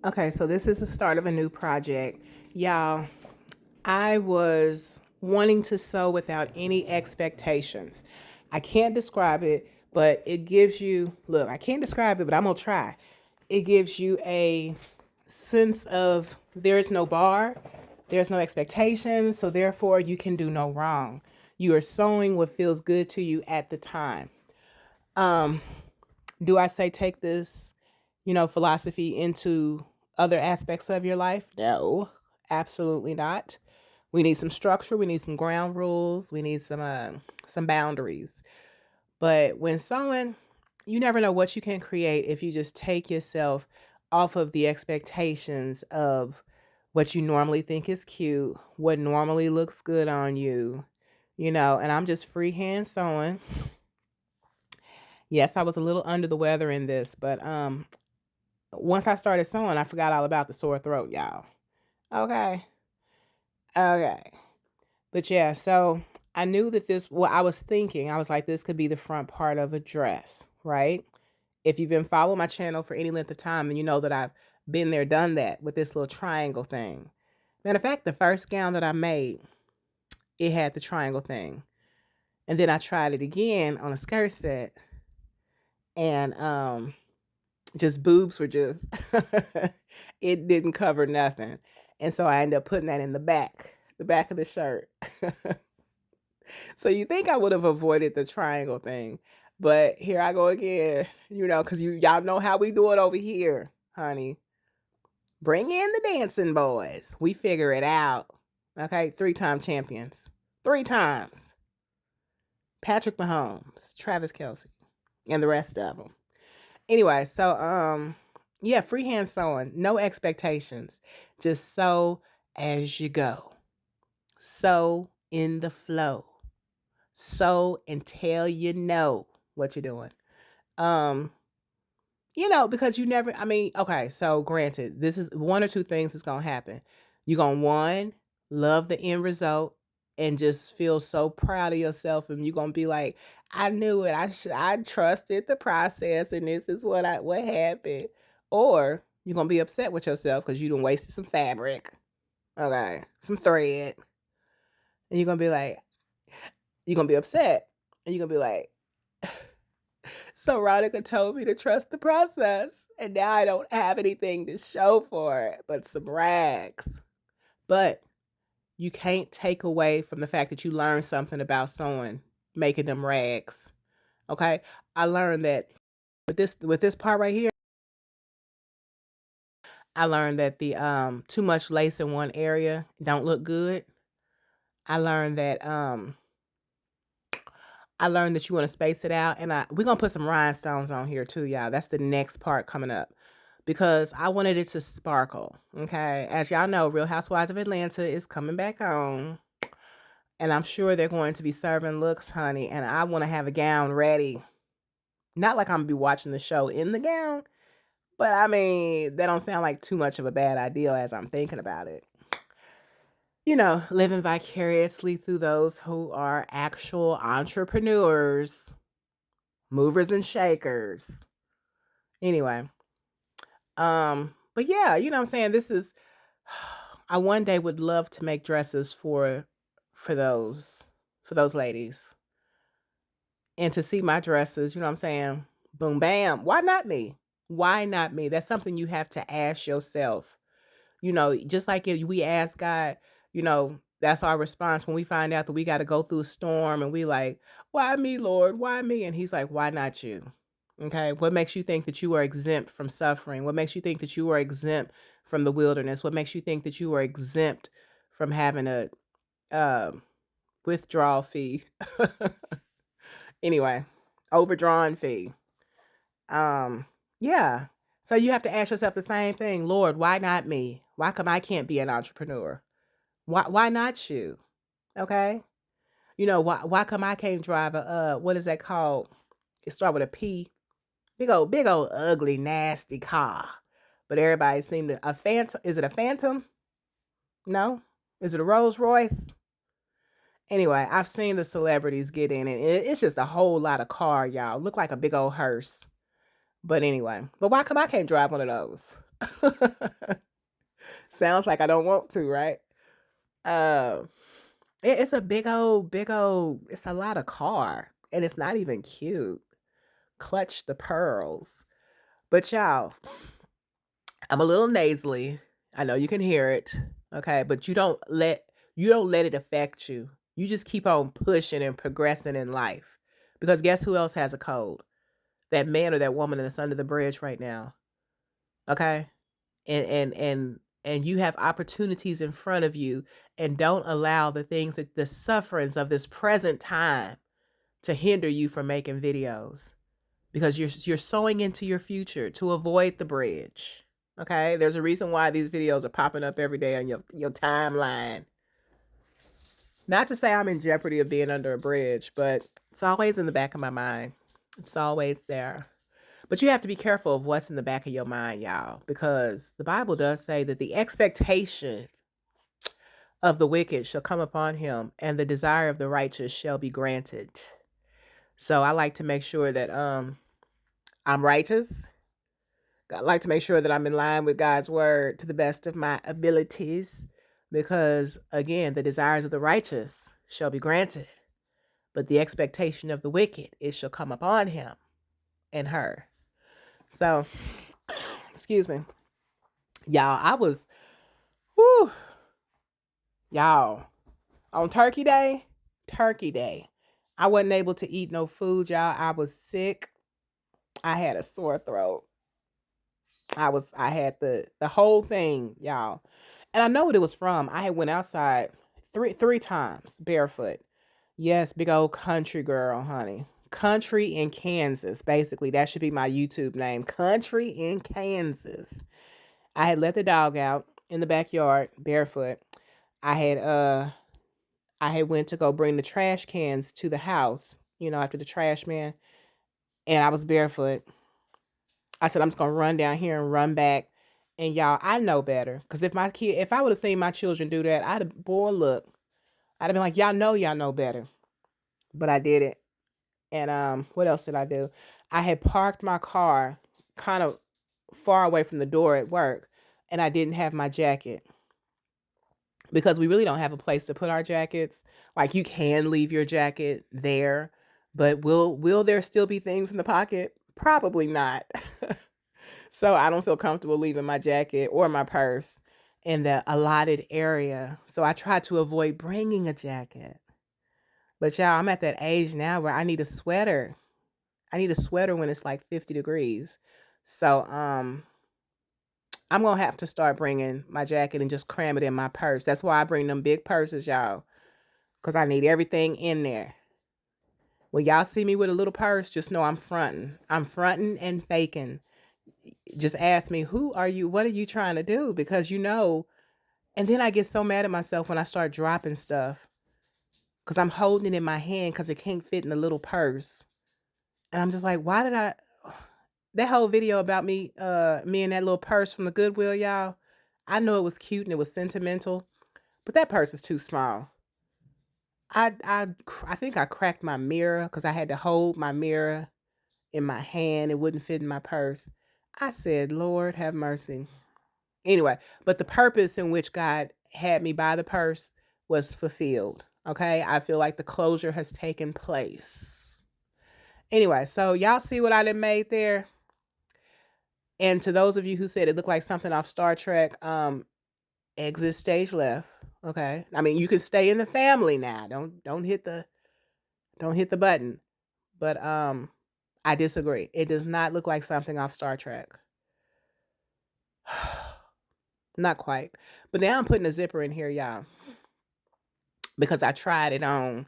Okay, so this is the start of a new project. Y'all, I was wanting to sew without any expectations. I can't describe it, but it gives you, look, I can't describe it, but I'm going to try. It gives you a sense of there's no bar, there's no expectations, so therefore you can do no wrong. You are sewing what feels good to you at the time. Um, do I say take this, philosophy into other aspects of your life? No, absolutely not. We need some structure. We need some ground rules. We need some boundaries. But when sewing, you never know what you can create if you just take yourself off of the expectations of what you normally think is cute, what normally looks good on you, and I'm just freehand sewing. Yes, I was a little under the weather in this, but once I started sewing, I forgot all about the sore throat, y'all. Okay. Okay. But yeah, so I knew that I was thinking, I was like, this could be the front part of a dress, right? If you've been following my channel for any length of time, then you know that I've been there, done that with this little triangle thing. Matter of fact, the first gown that I made, it had the triangle thing. And then I tried it again on a skirt set, and just boobs were just it didn't cover nothing. And so I ended up putting that in the back of the shirt. So you think I would have avoided the triangle thing, but here I go again, because y'all know how we do it over here, honey. Bring in the dancing boys. We figure it out. Okay, 3-time champions. 3 times. Patrick Mahomes, Travis Kelsey, and the rest of them. Anyway, so yeah, freehand sewing, no expectations. Just sew as you go. Sew in the flow. Sew until you know what you're doing. Because you never, okay, so granted, this is one or two things that's gonna happen. You're gonna, one, love the end result and just feel so proud of yourself, and you're gonna be like, I knew it. I trusted the process, and this is what happened. Or you're gonna be upset with yourself because you done wasted some fabric, okay, some thread, and you're gonna be upset, and you're gonna be like, so Ronica told me to trust the process, and now I don't have anything to show for it but some rags. But you can't take away from the fact that you learned something about sewing, making them rags. Okay? I learned that with this part right here, I learned that the too much lace in one area don't look good. I learned that you want to space it out, and we're gonna put some rhinestones on here too, y'all. That's the next part coming up, because I wanted it to sparkle. Okay, as y'all know, Real Housewives of Atlanta is coming back on, and I'm sure they're going to be serving looks, honey. And I want to have a gown ready. Not like I'm gonna be watching the show in the gown, but that don't sound like too much of a bad idea as I'm thinking about it. Living vicariously through those who are actual entrepreneurs, movers and shakers. Anyway, but yeah, you know what I'm saying? This is I one day would love to make dresses for those ladies. And to see my dresses, you know what I'm saying? Boom bam. Why not me? Why not me? That's something you have to ask yourself. Just like if we ask God, that's our response when we find out that we got to go through a storm, and we like, why me, Lord? Why me? And he's like, why not you? Okay. What makes you think that you are exempt from suffering? What makes you think that you are exempt from the wilderness? What makes you think that you are exempt from having a uh, withdrawal fee? Anyway, overdrawn fee. Um, yeah. So you have to ask yourself the same thing. Lord, why not me? Why come I can't be an entrepreneur? Why not you? Okay? Why come I can't drive a what is that called? It start with a P. Big old ugly nasty car. But everybody seemed to a phantom. Is it a phantom? No? Is it a Rolls Royce? Anyway, I've seen the celebrities get in it. It's just a whole lot of car, y'all. Look like a big old hearse. But anyway, why come I can't drive one of those? Sounds like I don't want to, right? Uh, it's a big old, it's a lot of car. And it's not even cute. Clutch the pearls. But y'all, I'm a little nasally. I know you can hear it. Okay, but you don't let it affect you. You just keep on pushing and progressing in life. Because guess who else has a cold? That man or that woman that's under the bridge right now. Okay? And you have opportunities in front of you, and don't allow the things that the sufferings of this present time to hinder you from making videos, because you're sowing into your future to avoid the bridge. Okay, there's a reason why these videos are popping up every day on your timeline. Not to say I'm in jeopardy of being under a bridge, but it's always in the back of my mind. It's always there. But you have to be careful of what's in the back of your mind, y'all, because the Bible does say that the expectation of the wicked shall come upon him, and the desire of the righteous shall be granted. So I like to make sure that I'm righteous. I like to make sure that I'm in line with God's word to the best of my abilities, because again, the desires of the righteous shall be granted, but the expectation of the wicked, it shall come upon him and her. So, excuse me. Y'all, whew, y'all, on Turkey Day, I wasn't able to eat no food, y'all. I was sick. I had a sore throat. I had the whole thing, y'all. And I know what it was from. I had went outside three times barefoot. Yes, big old country girl, honey. Country in Kansas, basically. That should be my YouTube name. Country in Kansas. I had let the dog out in the backyard barefoot. I had I had went to go bring the trash cans to the house, after the trash man, and I was barefoot. I said I'm just gonna run down here and run back. And y'all, I know better. Cause if I would have seen my children do that, I'd have been like, y'all know better. But I did it. And what else did I do? I had parked my car kind of far away from the door at work, and I didn't have my jacket, because we really don't have a place to put our jackets. Like, you can leave your jacket there, but will there still be things in the pocket? Probably not. So I don't feel comfortable leaving my jacket or my purse in the allotted area. So I try to avoid bringing a jacket. But y'all, I'm at that age now where I need a sweater. I need a sweater when it's like 50 degrees. So I'm going to have to start bringing my jacket and just cram it in my purse. That's why I bring them big purses, y'all, cuz I need everything in there. When y'all see me with a little purse, just know I'm fronting. I'm fronting and faking. Just ask me, who are you? What are you trying to do? Because and then I get so mad at myself when I start dropping stuff, because I'm holding it in my hand because it can't fit in the little purse. And I'm just like, why did I? That whole video about me and that little purse from the Goodwill, y'all, I know it was cute and it was sentimental, but that purse is too small. I think I cracked my mirror because I had to hold my mirror in my hand. It wouldn't fit in my purse. I said, Lord, have mercy. Anyway, but the purpose in which God had me buy the purse was fulfilled. Okay. I feel like the closure has taken place. Anyway, so y'all see what I done made there? And to those of you who said it looked like something off Star Trek, exit stage left. Okay. I mean, you can stay in the family now. Don't hit the button. But I disagree. It does not look like something off Star Trek. Not quite. But now I'm putting a zipper in here, y'all, because I tried it on,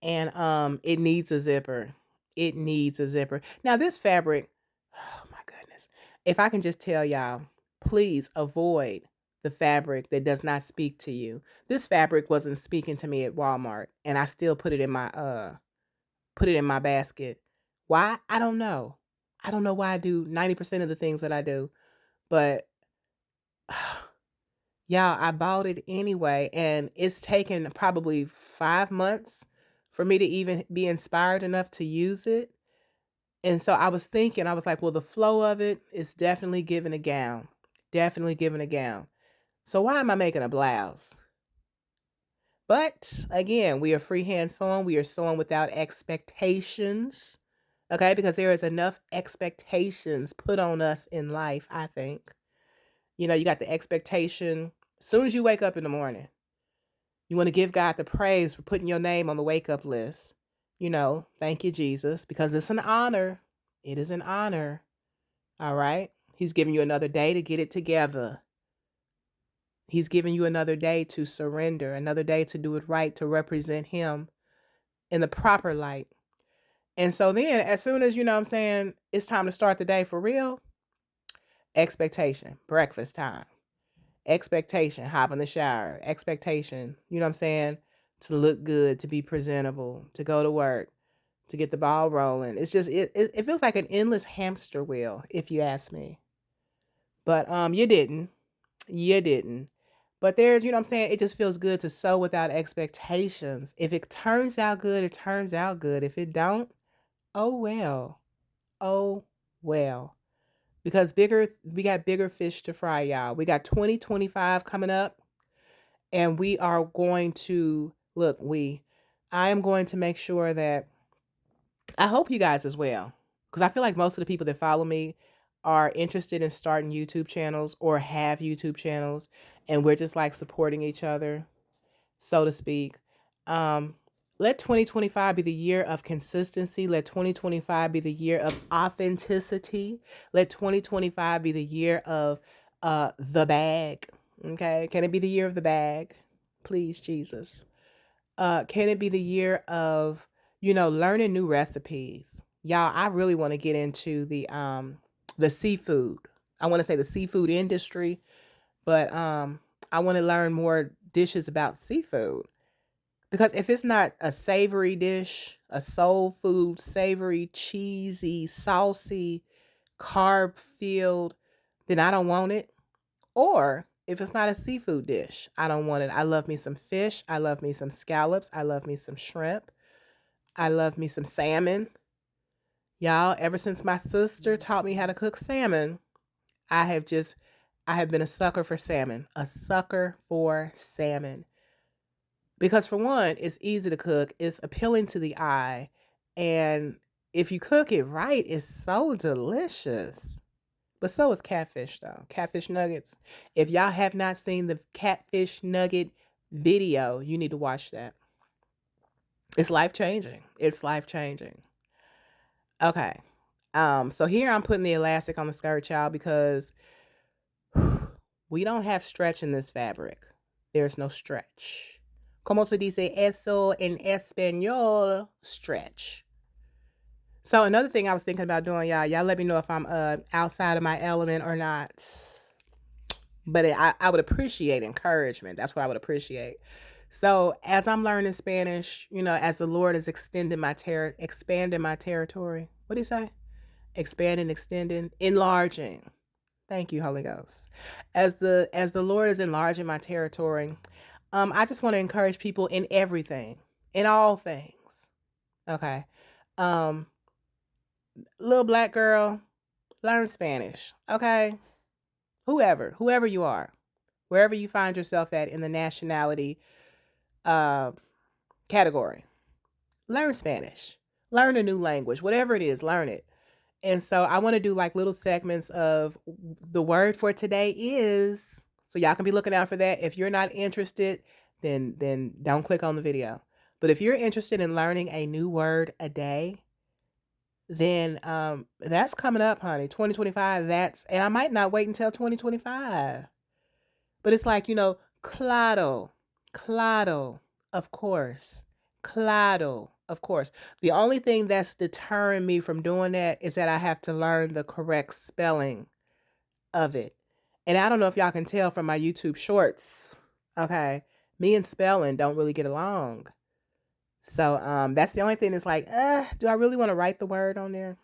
and it needs a zipper. It needs a zipper. Now this fabric, oh my goodness. If I can just tell y'all, please avoid the fabric that does not speak to you. This fabric wasn't speaking to me at Walmart, and I still put it in my basket. Why? I don't know. I don't know why I do 90% of the things that I do, but yeah, I bought it anyway, and it's taken probably 5 months for me to even be inspired enough to use it. And so I was thinking, I was like, well, the flow of it is definitely giving a gown. Definitely giving a gown. So why am I making a blouse? But again, we are freehand sewing. We are sewing without expectations. Okay, because there is enough expectations put on us in life, I think. You got the expectation as soon as you wake up in the morning. You want to give God the praise for putting your name on the wake up list. Thank you, Jesus, because it's an honor. It is an honor. All right. He's giving you another day to get it together. He's giving you another day to surrender, another day to do it right, to represent Him in the proper light. And so then, as soon as, what I'm saying, it's time to start the day for real, expectation, breakfast time, expectation, hop in the shower, expectation, what I'm saying, to look good, to be presentable, to go to work, to get the ball rolling. It's just, it feels like an endless hamster wheel, if you ask me. But you didn't. You didn't. But there's, what I'm saying, it just feels good to sew without expectations. If it turns out good, it turns out good. If it don't, oh well. Oh well. Because we got bigger fish to fry, y'all. We got 2025 coming up, and we are going to I am going to make sure that I hope you guys as well. Because I feel like most of the people that follow me are interested in starting YouTube channels or have YouTube channels, and we're just like supporting each other, so to speak. Um, Let 2025 be the year of consistency. Let 2025 be the year of authenticity. Let 2025 be the year of the bag. Okay. Can it be the year of the bag? Please, Jesus. Can it be the year of, learning new recipes? Y'all, I really want to get into the seafood. I want to say the seafood industry, but I want to learn more dishes about seafood. Because if it's not a savory dish, a soul food, savory, cheesy, saucy, carb filled, then I don't want it. Or if it's not a seafood dish, I don't want it. I love me some fish. I love me some scallops. I love me some shrimp. I love me some salmon. Y'all, ever since my sister taught me how to cook salmon, I have just, I have been a sucker for salmon, a sucker for salmon. Because for one, it's easy to cook, it's appealing to the eye, and if you cook it right, it's so delicious. But so is catfish, though. Catfish nuggets. If y'all have not seen the catfish nugget video, you need to watch that. It's life changing. It's life changing. Okay. So here I'm putting the elastic on the skirt, y'all, because we don't have stretch in this fabric. There's no stretch. Como se dice eso en español? Stretch. So another thing I was thinking about doing, y'all let me know if I'm outside of my element or not. But I would appreciate encouragement. That's what I would appreciate. So as I'm learning Spanish, as the Lord is expanding my territory. What do you say? Expanding, extending, enlarging. Thank you, Holy Ghost. As the Lord is enlarging my territory, I just want to encourage people in everything, in all things. Okay. Um, Little black girl, learn Spanish. Okay. Whoever you are, wherever you find yourself at in the nationality uh, category, learn Spanish. Learn a new language, whatever it is, learn it. And so I want to do like little segments of the word for today is, so y'all can be looking out for that. If you're not interested, then don't click on the video. But if you're interested in learning a new word a day, then that's coming up, honey. 2025, and I might not wait until 2025. But it's like, claro, of course. Claro, of course. The only thing that's deterring me from doing that is that I have to learn the correct spelling of it. And I don't know if y'all can tell from my YouTube shorts. Okay. Me and spelling don't really get along. So that's the only thing that's like, do I really want to write the word on there?